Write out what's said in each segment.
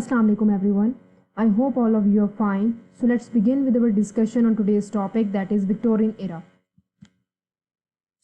Assalamu alaikum everyone. I hope all of you are fine. So let's begin with our discussion on today's topic, that is Victorian era.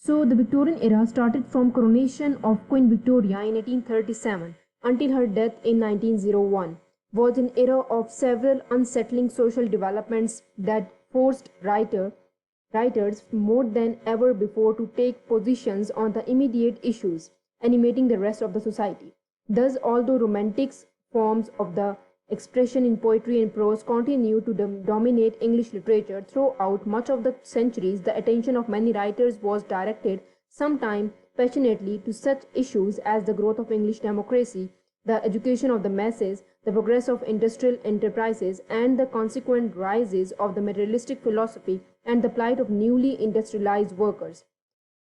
So the Victorian era started from coronation of Queen Victoria in 1837 until her death in 1901, was an era of several unsettling social developments that forced writers more than ever before to take positions on the immediate issues animating the rest of the society. Thus, although romantic forms of the expression in poetry and prose continue to dominate English literature throughout much of the centuries, the attention of many writers was directed, sometime passionately, to such issues as the growth of English democracy, the education of the masses, the progress of industrial enterprises, and the consequent rises of the materialistic philosophy and the plight of newly industrialized workers.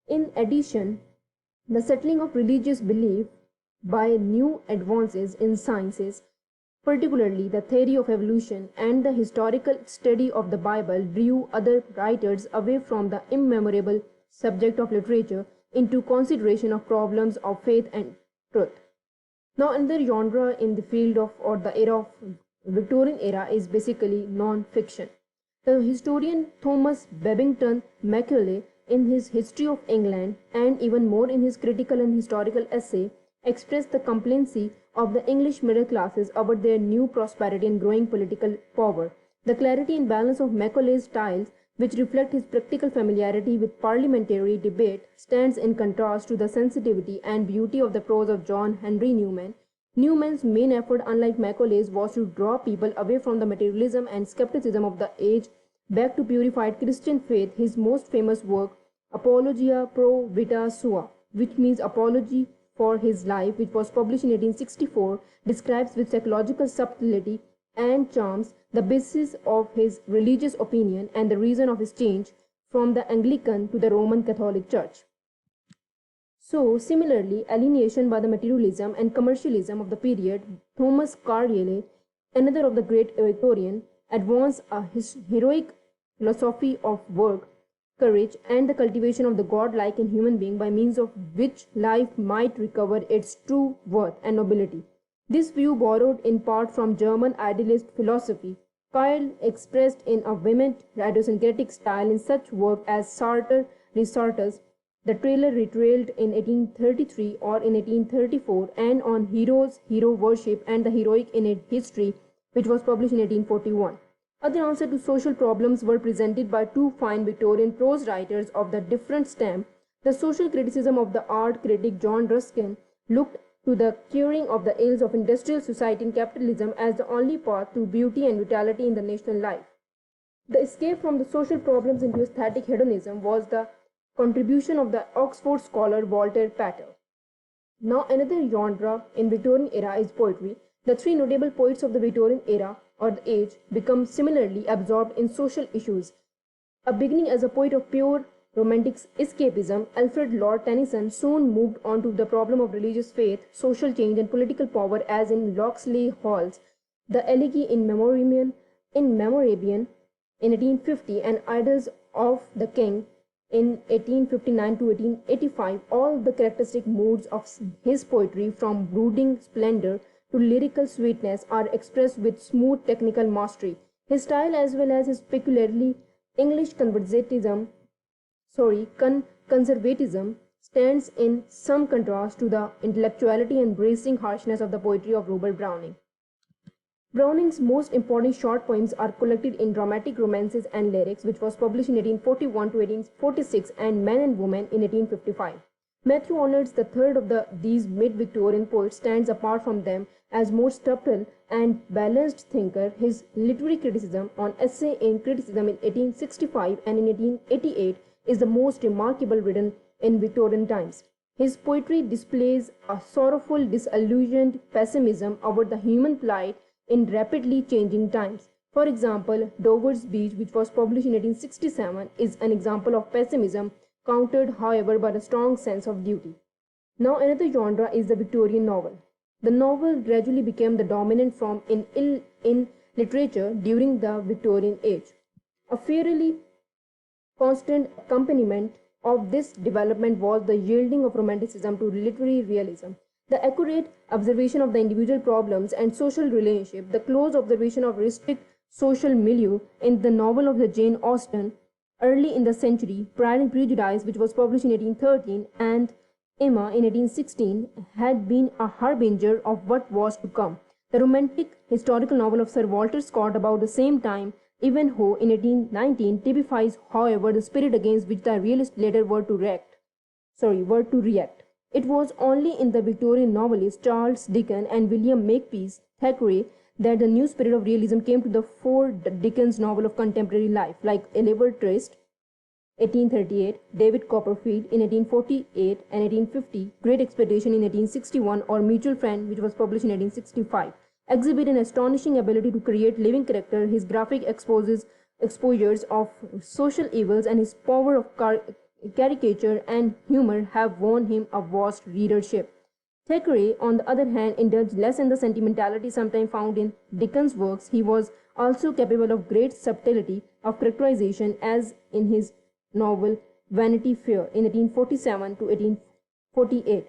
In addition, the settling of religious belief by new advances in sciences, particularly the theory of evolution and the historical study of the Bible, drew other writers away from the immemorable subject of literature into consideration of problems of faith and truth. Now, another genre in the field of or the era of Victorian era is basically non-fiction. The historian Thomas Babington Macaulay, in his History of England and even more in his critical and historical essay, expressed the complacency of the English middle classes over their new prosperity and growing political power. The clarity and balance of Macaulay's styles, which reflect his practical familiarity with parliamentary debate, stands in contrast to the sensitivity and beauty of the prose of John Henry Newman. Newman's main effort, unlike Macaulay's, was to draw people away from the materialism and skepticism of the age back to purified Christian faith. His most famous work, Apologia pro vita sua, which means apology for his life, which was published in 1864, describes with psychological subtlety and charms the basis of his religious opinion and the reason of his change from the Anglican to the Roman Catholic Church. So, similarly, alienation by the materialism and commercialism of the period, Thomas Carlyle, another of the great Victorian, advanced a heroic philosophy of work, courage, and the cultivation of the godlike in human being, by means of which life might recover its true worth and nobility. This view, borrowed in part from German idealist philosophy, Carlyle expressed in a vehement, idiosyncratic style in such work as Sartor Resartus, The Trailer Retrailed in 1833 or in 1834, and on Heroes, Hero Worship, and the Heroic in a History, which was published in 1841. Other answers to social problems were presented by two fine Victorian prose writers of the different stamp. The social criticism of the art critic John Ruskin looked to the curing of the ills of industrial society and capitalism as the only path to beauty and vitality in the national life. The escape from the social problems into aesthetic hedonism was the contribution of the Oxford scholar Walter Pater. Now, another genre in Victorian era is poetry. The three notable poets of the Victorian era or the age become similarly absorbed in social issues. A beginning as a poet of pure romantic escapism, Alfred Lord Tennyson soon moved on to the problem of religious faith, social change, and political power, as in Locksley Hall's The Elegy in Memorabilium in 1850 and Idylls of the King in 1859 to 1885. All the characteristic moods of his poetry, from brooding splendor to lyrical sweetness, are expressed with smooth technical mastery. His style, as well as his peculiarly English conservatism, stands in some contrast to the intellectuality and bracing harshness of the poetry of Robert Browning. Browning's most important short poems are collected in Dramatic Romances and Lyrics, which was published in 1841 to 1846, and Man and Woman in 1855. Matthew Arnold's the third of these mid-Victorian poets stands apart from them as more subtle and balanced thinker. His literary criticism on Essay in Criticism in 1865 and in 1888 is the most remarkable written in Victorian times. His poetry displays a sorrowful, disillusioned pessimism over the human plight in rapidly changing times. For example, Dover's Speech, which was published in 1867, is an example of pessimism, countered, however, by a strong sense of duty. Now, another genre is the Victorian novel. The novel gradually became the dominant form in literature during the Victorian age. A fairly constant accompaniment of this development was the yielding of Romanticism to literary realism. The accurate observation of the individual problems and social relationship, the close observation of restrict social milieu in the novel of the Jane Austen, early in the century, Pride and Prejudice, which was published in 1813, and Emma in 1816, had been a harbinger of what was to come. The romantic historical novel of Sir Walter Scott about the same time, Ivanhoe in 1819, typifies, however, the spirit against which the realists later were to react. It was only in the Victorian novelists Charles Dickens and William Makepeace Thackeray that the new spirit of realism came to the fore. Dickens' novel of contemporary life, like Oliver Twist, 1838, David Copperfield in 1848 and 1850, Great Expectation in 1861, or Mutual Friend, which was published in 1865, exhibit an astonishing ability to create living character. His graphic exposures of social evils and his power of caricature and humor have won him a vast readership. Thackeray, on the other hand, indulged less in the sentimentality sometimes found in Dickens' works. He was also capable of great subtlety of characterization, as in his novel Vanity Fair in 1847 to 1848.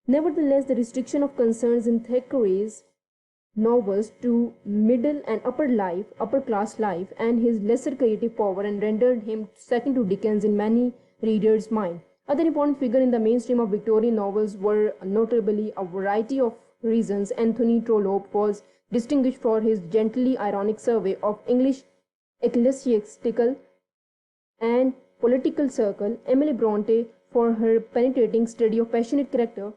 Nevertheless, the restriction of concerns in Thackeray's novels to middle and upper class life, and his lesser creative power, and rendered him second to Dickens in many readers' mind. Other important figures in the mainstream of Victorian novels were notably a variety of reasons. Anthony Trollope was distinguished for his gently ironic survey of English ecclesiastical and political circle, Emily Bronte for her penetrating study of passionate character,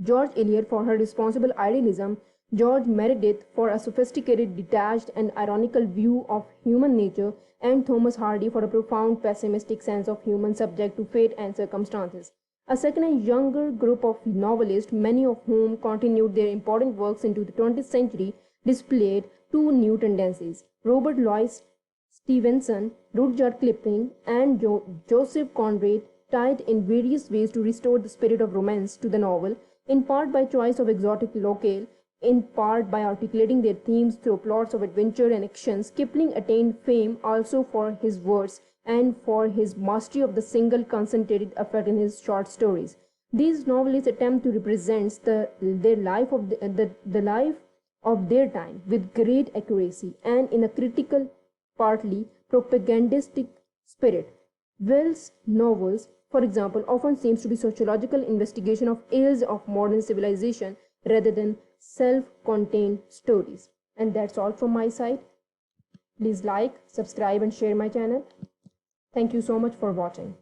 George Eliot for her responsible idealism, George Meredith for a sophisticated, detached, and ironical view of human nature, and Thomas Hardy for a profound pessimistic sense of human subject to fate and circumstances. A second and younger group of novelists, many of whom continued their important works into the 20th century, displayed two new tendencies. Robert Louis Stevenson, Rudyard Kipling, and Joseph Conrad tried in various ways to restore the spirit of romance to the novel, in part by choice of exotic locale, in part by articulating their themes through plots of adventure and actions. Kipling attained fame also for his verse and for his mastery of the single concentrated effect in his short stories. These novelists attempt to represent the life of their time with great accuracy and in a critical, partly propagandistic spirit. Wells' novels, for example, often seems to be sociological investigation of ills of modern civilization rather than self-contained stories. And that's all from my side. Please like, subscribe, and share my channel. Thank you so much for watching.